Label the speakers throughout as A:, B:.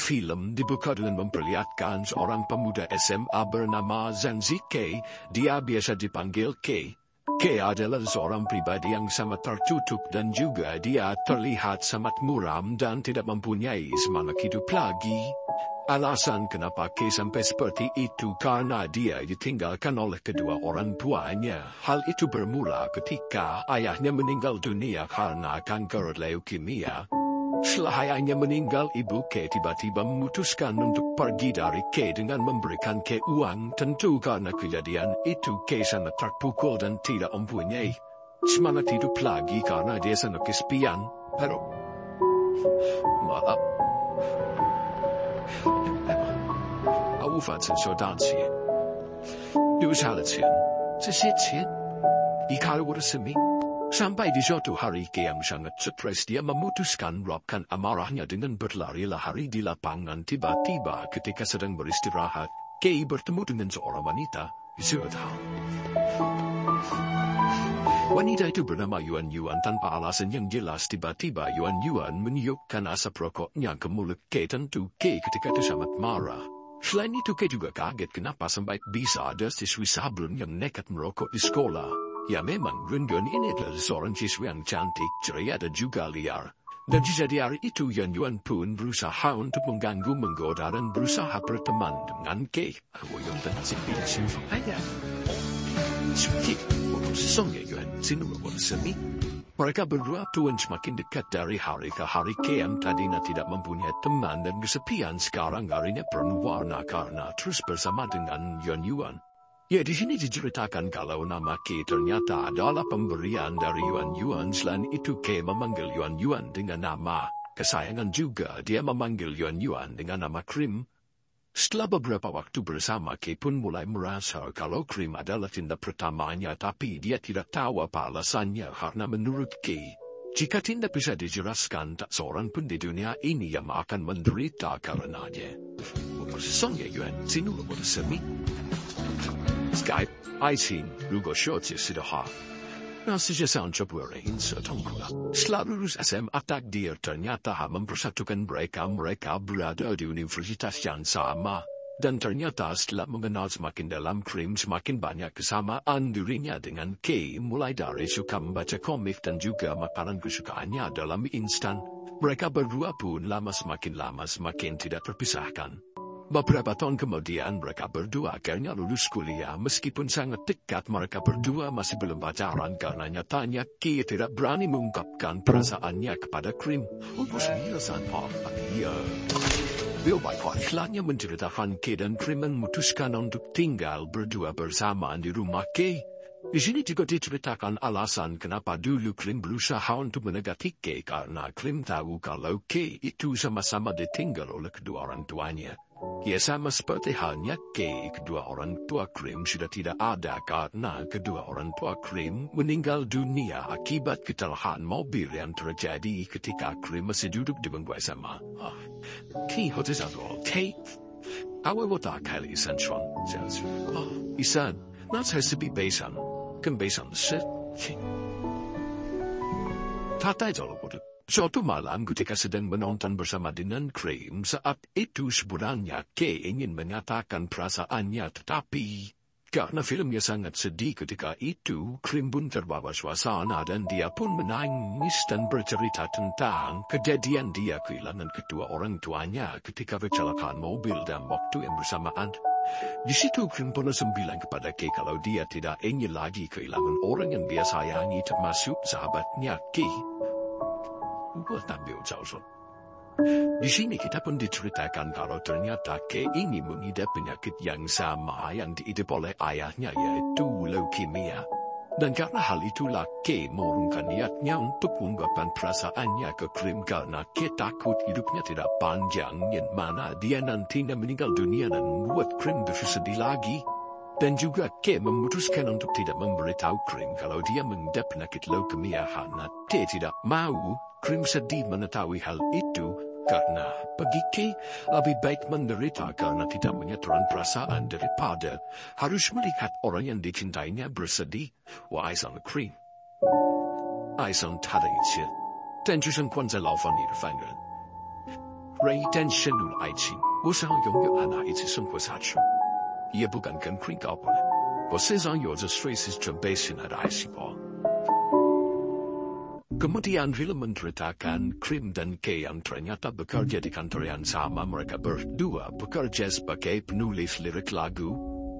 A: film dibuka dengan memperlihatkan seorang pemuda SMA bernama Zanzi K. Dia biasa dipanggil K. K adalah seorang pribadi yang sangat tertutup dan juga dia terlihat sangat muram dan tidak mempunyai semangat hidup lagi. Alasan kenapa K sampai seperti itu karena dia ditinggalkan oleh kedua orang tuanya. Hal itu bermula ketika ayahnya meninggal dunia karena kanker leukemia. Setelah ayahnya meninggal, ibu K tiba-tiba memutuskan untuk pergi dari K dengan memberikan K uang. Tentu karena kejadian itu K sangat terpukul dan tidak mempunyai semangat hidup lagi karena dia sangat kesepian. Pero maaf. 无法承受大钱，留下了钱，这些钱离开了我的生命。Sampai di suatu hari K yang sangat stres dia memutuskan meluapkan amarahnya dengan berlari-lari di lapangan. Tiba-tiba ketika sedang beristirahat, K bertemu dengan seorang wanita. Wanita itu bernama Yuan Yuan. Tanpa alasan yang jelas tiba-tiba Yuan Yuan meniupkan asap rokoknya ke mulut K. Tentu K ketika itu sangat marah. Selain itu K juga kaget kenapa sampai bisa ada siswi sablon yang nekat merokok di sekolah. Ya memang Yuan Yuan ini adalah seorang siswi yang cantik, ceria dan juga liar. Dan jadi hari itu Yuan Yuan pun berusaha untuk mengganggu, menggoda dan berusaha berteman dengan K. Yuan dan Zipi aja. Mereka berdua tuan semakin dekat dari hari ke hari. K yang tadinya tidak mempunyai teman dan kesepian sekarang harinya penuh warna karena terus bersama dengan Yuan Yuan. Ya di sini diceritakan kalau nama K ternyata adalah pemberian dari Yuan Yuan. Selain itu K memanggil Yuan Yuan dengan nama kesayangan juga. Dia memanggil Yuan Yuan dengan nama Krim. Setelah beberapa waktu bersama K pun mulai merasa kalau Krim adalah cinta pertamanya, tapi dia tidak tahu apa alasannya karena menurut K, jika tidak bisa dijelaskan tak seorang pun di dunia ini yang akan menderita karenanya. Skype 爱情如果说解释的话，那世界上就不会人所痛苦了。Setelah lulus SMA takdir ternyata mempersatukan mereka berada di universitas yang sama. Dan ternyata setelah mengenal semakin dalam Krim semakin banyak kesamaan dirinya dengan K. Mulai dari suka membaca komik dan juga makanan kesukaannya dalam mie instan. Mereka berdua pun semakin lama semakin tidak terpisahkan. Beberapa tahun kemudian mereka berdua akhirnya lulus kuliah. Meskipun sangat dekat mereka berdua masih belum pacaran karena nyatanya K tidak berani mengungkapkan perasaannya kepada Krim. Setelahnya menceritakan K dan Krim memutuskan untuk tinggal berdua bersama di rumah K. Di sini juga diceritakan alasan kenapa dulu Krim berusaha untuk mendekati K karena Krim tahu kalau K itu sama-sama ditinggal oleh kedua orang tuanya. Ya sama seperti halnya K, kedua orang tua Krim sudah tidak ada karena kedua orang tua Krim meninggal dunia akibat kecelakaan mobil yang terjadi ketika Krim masih duduk di bangku SMA. K 或者叫做 K， 我打开了一扇窗，这样子。一扇，那才是比悲伤更悲伤的事情。他带走了我的。Suatu malam ketika sedang menonton bersama dengan Krim, saat itu sebenarnya K ingin mengatakan perasaannya, tetapi karena filmnya sangat sedih ketika itu, Krim pun terbawa suasana dan dia pun menangis dan bercerita tentang kejadian dia kehilangan kedua orang tuanya ketika kecelakaan mobil dan waktu yang bersamaan. Di situ Krim pun langsung bilang kepada K kalau dia tidak ingin lagi kehilangan orang yang dia sayangi termasuk sahabatnya K. Di sini kita pun diceritakan kalau ternyata K ini mengidap penyakit yang sama yang diidap oleh ayahnya yaitu leukemia. Dan karena hal itulah K mengurungkan niatnya untuk mengungkapkan perasaannya ke Krim karena K takut hidupnya tidak panjang yang mana dia nantinya meninggal dunia dan membuat Krim bersedih lagi. Dan juga K memutuskan untuk tidak memberitahu Krim kalau dia mengidap penyakit leukemia karena K tidak mau Krim sedih mengetahui hal itu karena bagi K lebih baik menderita karena tidak menyatakan perasaan daripada harus melihat orang yang dicintainya bersedih. 我爱上了 Krim， 爱上他的一切，但就像关在牢房里的犯人， Retention aici, 我想永远和他一起生活下去，也不敢跟 Cream 搞破了。我身上有着随时准备性的癌细胞。Kemudian film menceritakan Cream dan Kay yang ternyata bekerja di kantor yang sama. Mereka berdua bekerja sebagai penulis lirik lagu.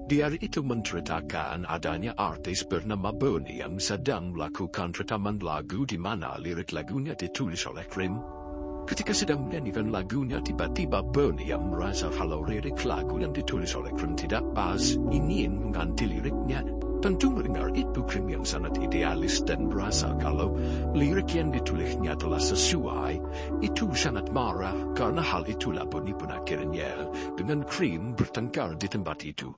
A: Di hari itu menceritakan adanya artis bernama Bonnie yang sedang melakukan rekaman lagu di mana lirik lagunya ditulis oleh Cream. Ketika sedang menyanyikan lagunya, tiba-tiba Bonnie yang merasa kalau lirik lagu yang ditulis oleh Cream tidak pas, ingin mengganti liriknya. Tentu mendengar itu Cream yang sangat idealis dan merasa kalau lirik yang ditulisnya telah sesuai, itu sangat marah. Karena hal itulah Bonnie pun akhirnya dengan Cream bertengkar di tempat itu.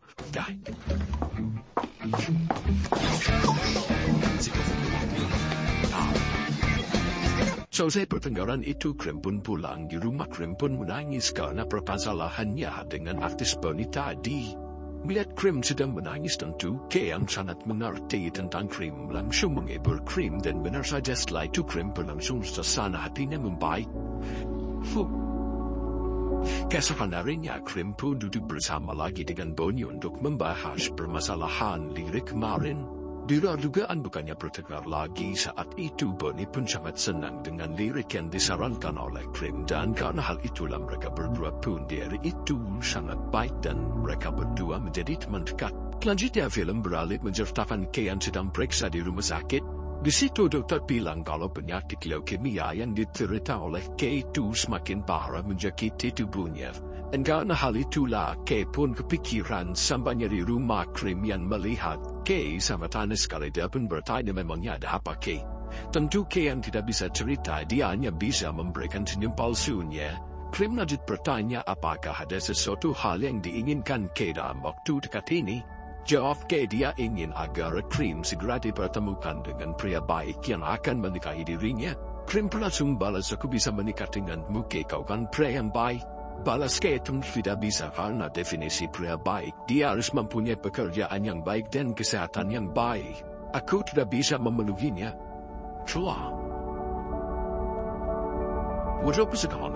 A: Selesai pertengkaran itu, Cream pun pulang. Di rumah Cream pun menangis karena permasalahannya dengan artis Bonnie tadi. Melihat Cream sedang menangis, tentu Kay yang sangat mengerti tentang Cream langsung menghibur Cream, dan benar saja setelah itu Cream berlangsung suasana hatinya membaik. Keesokan harinya Cream pun duduk bersama lagi dengan Bonnie untuk membahas permasalahan lirik kemarin. Di luar dugaan bukannya bertengkar lagi. Saat itu Bonnie pun sangat senang dengan lirik yang disarankan oleh Cream, dan karena hal itulah mereka berdua pun di hari itu sangat baik dan mereka berdua menjadi teman dekat. Selanjutnya film beralih menceritakan Kay yang sedang periksa di rumah sakit. Di situ dokter bilang kalau penyakit leukemia yang diderita oleh Kay itu semakin parah menjangkiti tubuhnya. Dan karena hal itulah Kay pun kepikiran. Sampainya di rumah, Cream yang melihat Kay sangat aneh sekali. Dia pun bertanya memangnya ada apa Kay. Tentu Kay yang tidak bisa cerita, dia hanya bisa memberikan senyum palsunya. Cream lanjut bertanya apakah ada sesuatu hal yang diinginkan Kay dalam waktu dekat ini. Jawab Kay, dia ingin agar Cream segera dipertemukan dengan pria baik yang akan menikahi dirinya. Cream langsung balas, aku bisa menikah denganmu Kay, kau kan pria yang baik. Balas Kay, tentu tidak bisa karena definisi pria baik, dia harus mempunyai pekerjaan yang baik dan kesehatan yang baik. Aku tidak bisa memenuhinya. Celah. Wajah sekarang.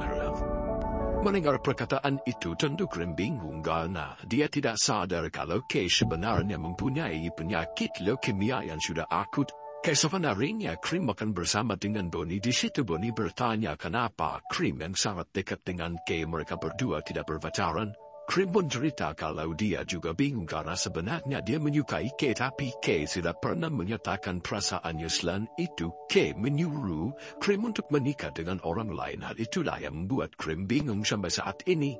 A: Mendengar perkataan itu, tentu Cream bingung karena dia tidak sadar kalau Kay sebenarnya mempunyai penyakit leukemia yang sudah akut. Keesokan harinya Cream makan bersama dengan Bonnie. Di situ Bonnie bertanya kenapa Cream yang sangat dekat dengan Kay mereka berdua tidak berpacaran. Cream pun cerita kalau dia juga bingung karena sebenarnya dia menyukai Kay, tapi Kay tidak pernah menyatakan perasaannya. Selain itu, Kay menyuruh Cream untuk menikah dengan orang lain. Hal itulah yang membuat Cream bingung sampai saat ini.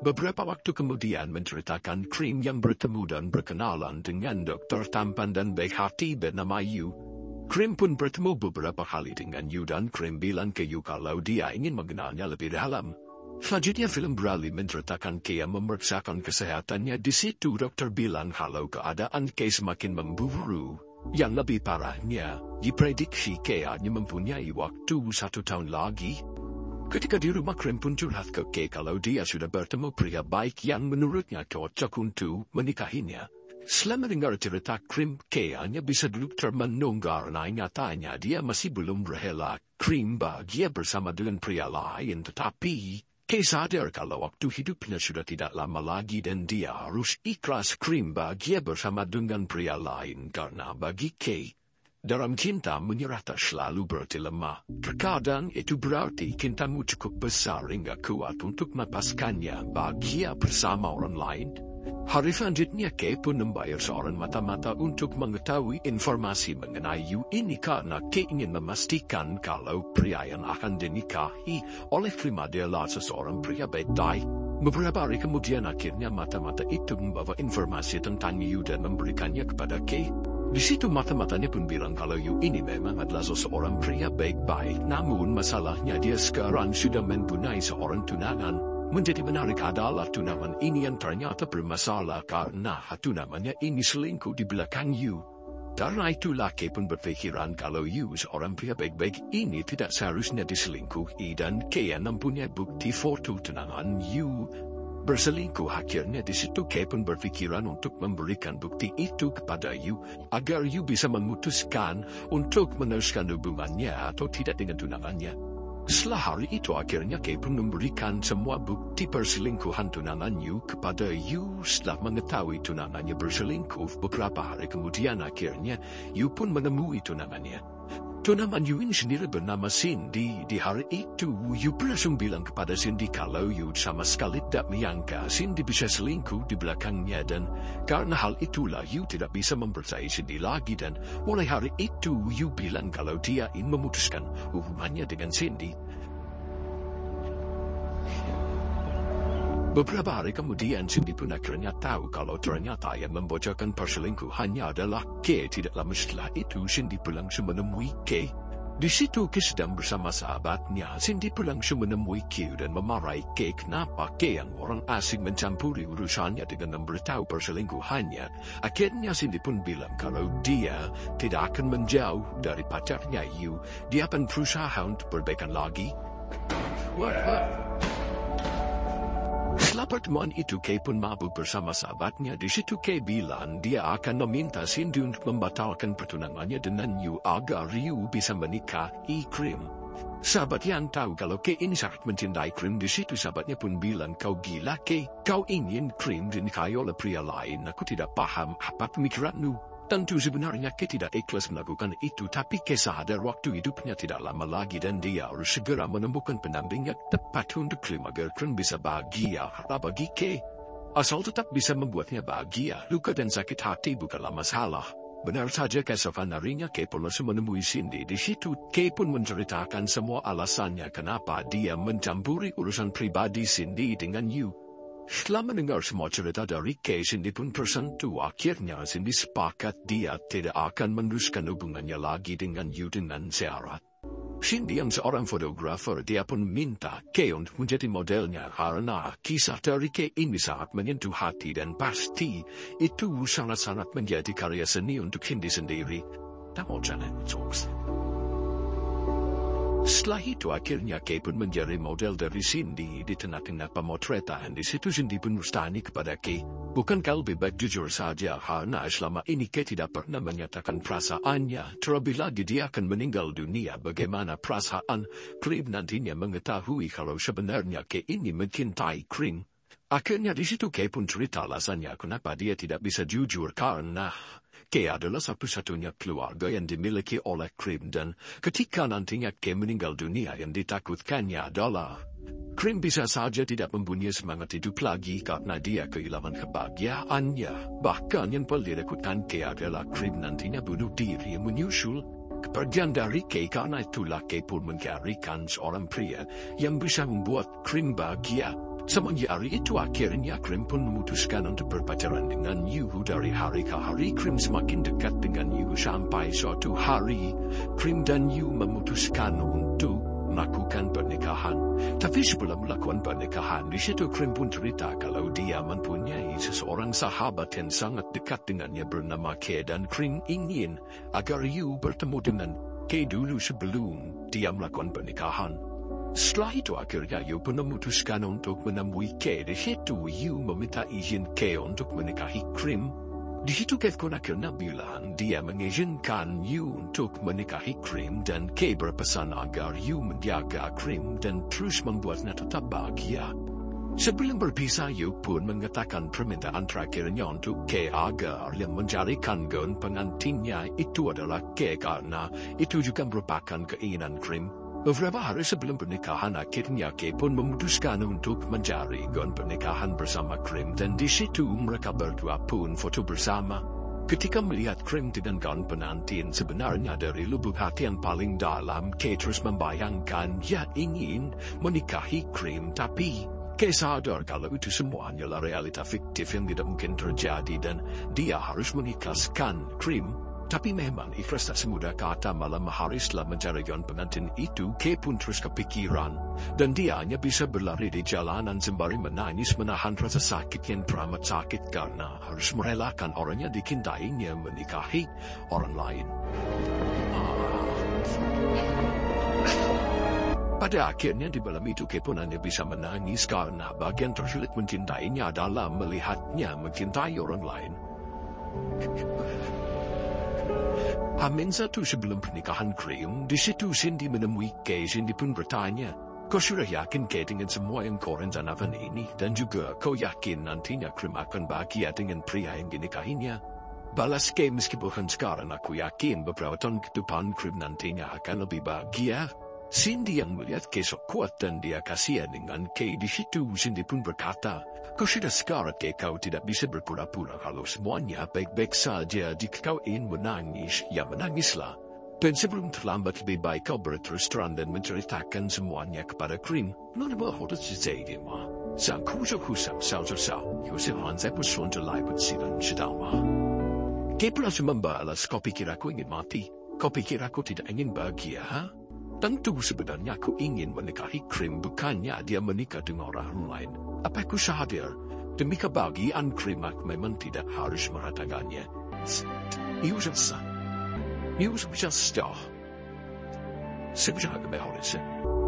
A: Beberapa waktu kemudian menceritakan Cream yang bertemu dan berkenalan dengan dokter tampan dan baik hati bernama Yu. Cream pun bertemu beberapa kali dengan Yu dan Cream bilang ke Yu kalau dia ingin mengenalnya lebih dalam. Selanjutnya film beralih menceritakan Kay yang memeriksakan kesehatannya. Di situ dokter bilang kalau keadaan Kay semakin memburuk. Yang lebih parahnya, diprediksi Kay hanya mempunyai waktu 1 tahun lagi. Ketika di rumah, Cream pun curhat ke Kay kalau dia sudah bertemu pria baik yang menurutnya cocok untuk menikahinya. Setelah mendengar cerita Cream, Kay hanya bisa duduk termenung karena nyatanya dia masih belum rela. Cream bahagia bersama dengan pria lain, tetapi Kay sadar kalau waktu hidupnya sudah tidak lama lagi dan dia harus ikhlas. Cream bahagia bersama dengan pria lain karena bagi Kay, dalam cinta menyerah tak selalu berarti lemah. Terkadang itu berarti cintamu cukup besar hingga kuat untuk melepaskannya bahagia bersama orang lain. Hari selanjutnya Kay pun membayar seorang mata-mata untuk mengetahui informasi mengenai Yu ini karena Kay ingin memastikan kalau pria yang akan dinikahi oleh Cream adalah seseorang pria baik. Beberapa hari kemudian akhirnya mata-mata itu membawa informasi tentang Yu dan memberikannya kepada Kay. Di situ mata-matanya pun bilang kalau Yu ini memang adalah seseorang pria baik-baik. Namun masalahnya dia sekarang sudah mempunyai seorang tunangan. Menjadi menarik adalah tunangan ini yang ternyata bermasalah karena tunangannya ini selingkuh di belakang Yu. Karena itulah Kay pun berpikiran kalau Yu seorang pria baik-baik ini tidak seharusnya diselingkuhi, dan Kay yang mempunyai bukti foto tunangan Yu berselingkuh. Akhirnya di situ Kay pun berpikiran untuk memberikan bukti itu kepada Yu agar Yu bisa memutuskan untuk meneruskan hubungannya atau tidak dengan tunangannya. Setelah hari itu akhirnya Kay pun memberikan semua bukti perselingkuhan tunangan Yu kepada Yu. Setelah mengetahui tunangannya berselingkuh, beberapa hari kemudian akhirnya Yu pun menemui tunangannya. Tunangan Yu ini sendiri bernama Cindy. Di hari itu Yu langsung bilang kepada Cindy kalau Yu sama sekali tidak menyangka Cindy bisa selingkuh di belakangnya, dan karena hal itulah Yu tidak bisa mempercayai Cindy lagi, dan mulai hari itu Yu bilang kalau dia ingin memutuskan hubungannya dengan Cindy. Beberapa hari kemudian Cindy pun akhirnya tahu kalau ternyata yang membocorkan perselingkuhannya adalah Kay. Tidak lama setelah itu Cindy pun langsung menemui Kay. Di situ Kay sedang bersama sahabatnya. Cindy pun langsung menemui Kay dan memarahi Kay kenapa Kay yang orang asing mencampuri urusannya dengan memberitahu perselingkuhannya. Akhirnya Cindy pun bilang kalau dia tidak akan menjauh dari pacarnya Yu. Dia akan berusaha untuk berbaikan lagi. Setelah pertemuan itu Kay pun mabuk bersama sahabatnya. Di situ Kay bilang dia akan meminta Cindy untuk membatalkan pertunangannya dengan Yu agar Yu bisa menikahi Krim. Sahabat yang tahu kalau Kay ini sangat mencintai Krim. Di situ sahabatnya pun bilang, kau gila Kay, kau ingin Krim dinikahi oleh pria lain. Aku tidak paham apa pemikiranmu. Tentu sebenarnya Kay tidak ikhlas melakukan itu, tapi Kay sadar waktu hidupnya tidak lama lagi dan dia harus segera menemukan pendamping yang tepat untuk Krim agar Krim bisa bahagia. Bagi Kay, asal tetap bisa membuatnya bahagia, luka dan sakit hati bukanlah masalah. Benar saja keesokan harinya Kay pun langsung menemui Cindy. Di situ Kay pun menceritakan semua alasannya kenapa dia mencampuri urusan pribadi Cindy dengan Yu. Setelah mendengar semua cerita dari Kay, Cindy pun tersentuh. Akhirnya Cindy sepakat dia tidak akan meneruskan hubungannya lagi dengan Yu dengan syarat. Cindy yang seorang fotografer, dia pun minta Kay untuk menjadi modelnya karena kisah dari Kay ini sangat menyentuh hati dan pasti itu sangat-sangat menjadi karya seni untuk Cindy sendiri. Setelah itu akhirnya Kay pun menjadi model dari Cindy di tengah-tengah pemotretan. Di situ Cindy pun bertanya kepada Kay, bukankah lebih baik jujur saja karena selama ini Kay tidak pernah menyatakan perasaannya. Terlebih lagi dia akan meninggal dunia. Bagaimana perasaan Krim nantinya mengetahui kalau sebenarnya Kay ini mencintai Krim? Akhirnya di situ Kay pun cerita alasannya kenapa dia tidak bisa jujur karena Kay adalah satu-satunya keluarga yang dimiliki oleh Krim, dan ketika nantinya Kay meninggal dunia yang ditakutkannya adalah Krim bisa saja tidak mempunyai semangat hidup lagi karena dia kehilangan kebahagiaannya. Bahkan yang paling ditakutkan Kay adalah Krim nantinya bunuh diri yang menyusul kepergian dari Kay. Karena itulah Kay pun mencarikan seorang pria yang bisa membuat Krim bahagia. Semenjak hari itu akhirnya Krim pun memutuskan untuk berpacaran dengan Yu. Dari hari ke hari Krim semakin dekat dengan Yu sampai suatu hari Krim dan Yu memutuskan untuk melakukan pernikahan. Tapi sebelum melakukan pernikahan, di situ Krim pun cerita kalau dia mempunyai seseorang sahabat yang sangat dekat dengannya bernama Kay, dan Krim ingin agar Yu bertemu dengan Kay dulu sebelum dia melakukan pernikahan. Setelah itu akhirnya Yu pun memutuskan untuk menemui Kay. Di situ Yu meminta izin Kay untuk menikahi Krim. Di situ Kay pun akhirnya bilang dia mengizinkan Yu untuk menikahi Krim, dan Kay berpesan agar Yu menjaga Krim dan terus membuatnya tetap bahagia. Sebelum berpisah Yu pun mengatakan permintaan terakhirnya untuk Kay agar yang mencarikan gaun pengantinnya itu adalah Kay karena itu juga merupakan keinginan Krim. Beberapa hari sebelum pernikahan akhirnya Kay pun memutuskan untuk mencari gaun pernikahan bersama Krim, dan di situ mereka berdua pun foto bersama. Ketika melihat Krim dengan gaun pengantin, sebenarnya dari lubuk hati yang paling dalam Kay terus membayangkan dia ingin menikahi Krim, tapi Kay sadar kalau itu semua hanyalah realita fiktif yang tidak mungkin terjadi dan dia harus mengikhlaskan Krim. Tapi memang ikhlas tak semudah kata. Malam hari setelah mencari gaun pengantin itu, Kay pun terus kepikiran. Dan dia hanya bisa berlari di jalanan sembari menangis menahan rasa sakit yang teramat sakit karena harus merelakan orang yang dicintainya menikahi orang lain. Pada akhirnya di malam itu Kay pun hanya bisa menangis karena bagian tersulit mencintainya adalah melihatnya mencintai orang lain. Amin satu sebelum pernikahan Krim, di situ Cindy menemui Kay. Cindy pun bertanya, kau sudah yakin Kay dengan semua yang kau rencanakan ini? Dan juga kau yakin nantinya Krim akan bahagia dengan pria yang dinikahinya? Balas Kay, meskipun sekarang aku yakin beberapa tahun ke depan Krim nantinya akan lebih bahagia. Cindy yang melihat Kay sok kuat dan dia kasihan dengan Kay. Di situ Cindy pun berkata, kau sudah sekarat Kay, kau tidak bisa berpura-pura kalau semuanya baik-baik saja. Jika kau ingin menangis, ya menangislah. Dan sebelum terlambat lebih baik kau berterus terang dan menceritakan semuanya kepada Krim. Nona berhoda zizade ma, sang kuzo kusam sao sao, Yosehan在不顺着来不及了，知道吗？Kay pernah membalas, kau pikir aku ingin mati? Kau pikir aku tidak ingin bahagia, ha? Tentu sebenarnya aku ingin menikahi Krim, bukannya dia menikah dengan orang lain. Apa aku sadar? Demi kebahagiaan Krim aku memang tidak harus meratakannya. Itu susah. Itu susah. Sebenarnya beholise.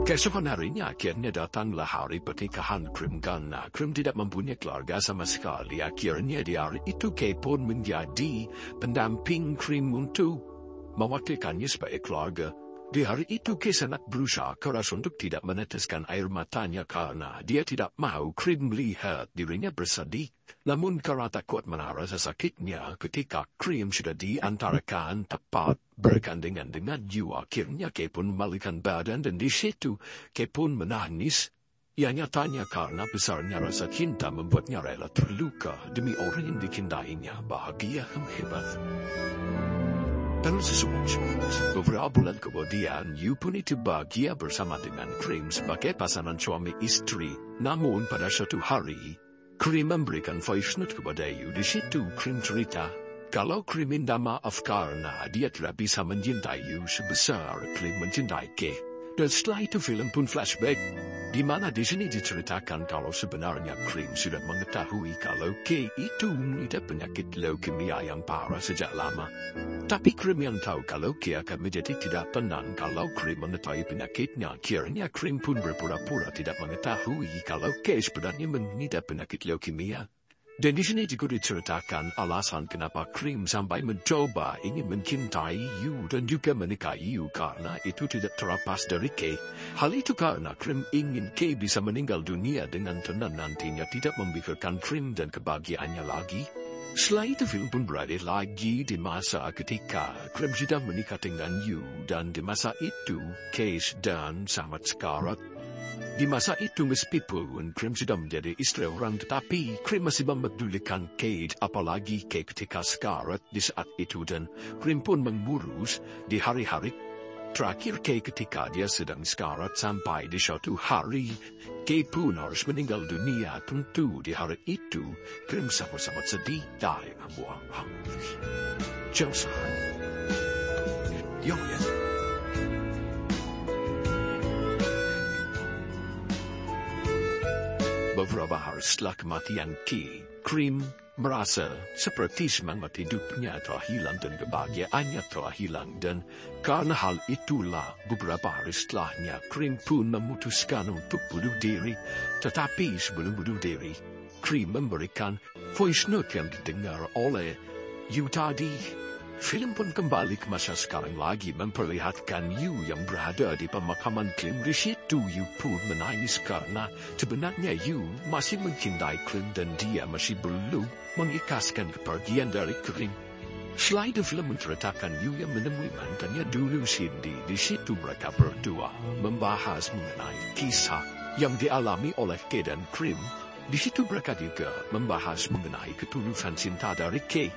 A: Keesokan harinya akhirnya datanglah hari pernikahan Krim karena Krim tidak mempunyai keluarga sama sekali. Akhirnya di hari itu Kay pun menjadi pendamping Krim untuk mewakilkannya sebagai keluarga. Di hari itu Kay sangat berusaha keras untuk tidak meneteskan air matanya karena dia tidak mau Krim melihat dirinya bersedih. Namun karena takut menahan rasa sakitnya ketika Krim sudah diantarkan tepat bergandengan dengan jiwa, akhirnya Kay pun memalingkan badan dan di situ Kay pun menangis. Ya nyatanya karena besarnya rasa cinta membuatnya rela terluka demi orang yang dicintainya. Bahagia yang hebat. Dan beberapa bulan kemudian, You pun itu bahagia bersama dengan Krim sebagai pasangan suami istri. Namun pada suatu hari, Krim memberikan voice note kepada You. Di situ Krim cerita, kalau Krim minta maaf karena dia tidak bisa mencintai You sebesar Krim mencintai Kay. Dan setelah itu film pun flashback, di mana di sini diceritakan kalau sebenarnya Krim sudah mengetahui kalau Kay itu mengidap penyakit leukemia yang parah sejak lama. Tapi Krim yang tahu kalau Kay akan menjadi tidak tenang kalau Krim mengetahui penyakitnya. Akhirnya Krim pun berpura-pura tidak mengetahui kalau Kay sebenarnya mengidap penyakit leukemia. Dan di sini juga diceritakan alasan kenapa Krim sampai mencoba ingin mencintai You dan juga menikahi You karena itu tidak terlepas dari Kay. Hal itu karena Krim ingin Kay bisa meninggal dunia dengan tenang nantinya, tidak memikirkan Krim dan kebahagiaannya lagi. Setelah itu film pun berada lagi di masa ketika Krim sudah menikah dengan You dan di masa itu Kay dan sangat sekarat. Di masa itu meskipun Krim sudah menjadi istri orang tetapi Krim masih memedulikan Kay, apalagi Kay ketika sekarat di saat itu, dan Krim pun mengurus di hari-hari terakhir Kay ketika dia sedang sekarat sampai di suatu hari Kay pun harus meninggal dunia. Tentu di hari itu Krim sangat-sangat sedih dari membuang jauh. Ya. Beberapa hari setelah kematian Kay, Krim merasa seperti semangat hidupnya telah hilang dan kebahagiaannya telah hilang, dan karena hal itulah beberapa hari setelahnya Krim pun memutuskan untuk bunuh diri. Tetapi sebelum bunuh diri, Krim memberikan voice note yang didengar oleh You tadi. Film pun kembali ke masa sekarang lagi memperlihatkan You yang berada di pemakaman Krim. Di situ You pun menangis karena sebenarnya You masih mencintai Krim dan dia masih belum mengikhlaskan kepergian dari Krim. Setelah itu film menceritakan You yang menemui mantannya dulu Cindy. Di situ mereka berdua membahas mengenai kisah yang dialami oleh Kay dan Krim. Di situ mereka juga membahas mengenai ketulusan cinta dari Kay.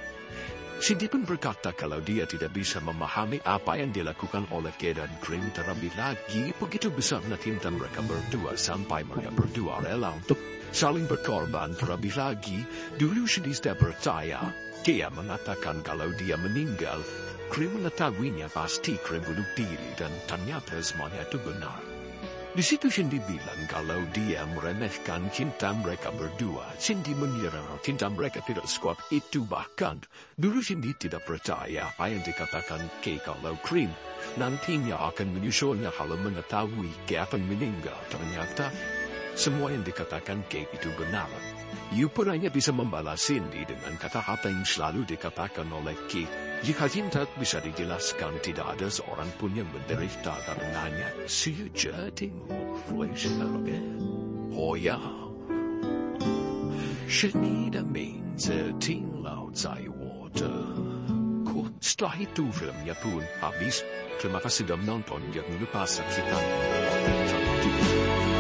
A: Cindy pun berkata kalau dia tidak bisa memahami apa yang dilakukan oleh Kay dan Krim, terlebih lagi begitu besarnya cinta mereka berdua sampai mereka berdua rela untuk saling berkorban. Terlebih lagi, dulu Cindy sudah percaya. Dia mengatakan kalau dia meninggal, Krim mengetahuinya pasti Krim bunuh diri, dan ternyata semuanya itu benar. Di situ Cindy bilang kalau dia meremehkan cinta mereka berdua. Cindy mengira cinta mereka tidak sekuat itu, bahkan dulu Cindy tidak percaya apa yang dikatakan Kay kalau Krim nantinya akan menyusulnya kalau mengetahui Kay akan meninggal. Ternyata semua yang dikatakan Kay itu benar. You pun hanya bisa membalas ini dengan kata-kata yang selalu dikatakan oleh Ki. Jika cinta bisa dijelaskan, tidak ada seorang pun yang menderita karenanya. Sejati fleischer. Oh ya. 是你的名字停留在我的骨. Setelah itu filmnya pun habis. Terima kasih sudah menonton. Jangan lupa saksikan konten tertentu.